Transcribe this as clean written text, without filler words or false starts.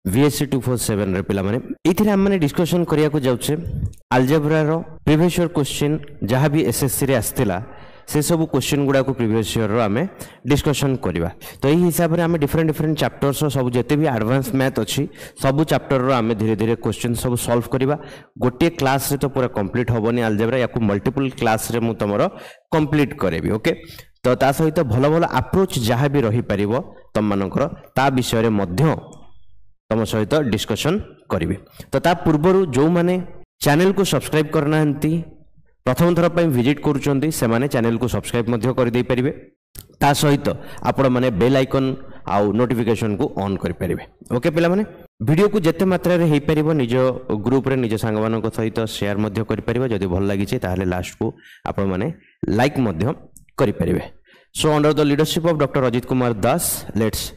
VSC 247 रे पिला माने इथिरे हम माने डिस्कशन करिया को जाउछे अलजेब्रा रो प्रीवियस ईयर क्वेश्चन जहां भी एसएससी रे आस्तिला से सब क्वेश्चन गुडा को प्रीवियस ईयर रो हमें डिस्कशन करबा। तो एही हिसाब रे हमें डिफरेंट डिफरेंट चैप्टर्स रो सब जते भी एडवांस मैथ अछि सब चैप्टर रो हमें धीरे धीरे क्वेश्चन सब सॉल्व करबा। गोटे क्लास रे तो पूरा कंप्लीट होबनी अलजेब्रा याकू मल्टीपल क्लास रे मु तमरो कंप्लीट करेबी। ओके, तो ता सहित भलो भलो अप्रोच जहां भी रही परिबो तम मानकर ता विषय रे मध्य तम सहित डिस्कशन करी। तो ता पूर्व जो माने चैनल को सब्सक्राइब करना हंती प्रथम थर पर विजिट करूचंती से माने चैनल को सब्सक्राइब मध्य कर दे परिबे। ता सहित आपण माने बेल आइकन आउ नोटिफिकेशन को ऑन कर परिबे। ओके पिला माने वीडियो को जते मात्रा रे हे परिबो निज ग्रुप रे निज संग मानन को सहित शेयर मध्य कर परिबो। जदि भल लागि छै ताले लास्ट को आपण माने लाइक मध्य कर परिबे। So under the leadership of doctor Ajit Kumar Das let's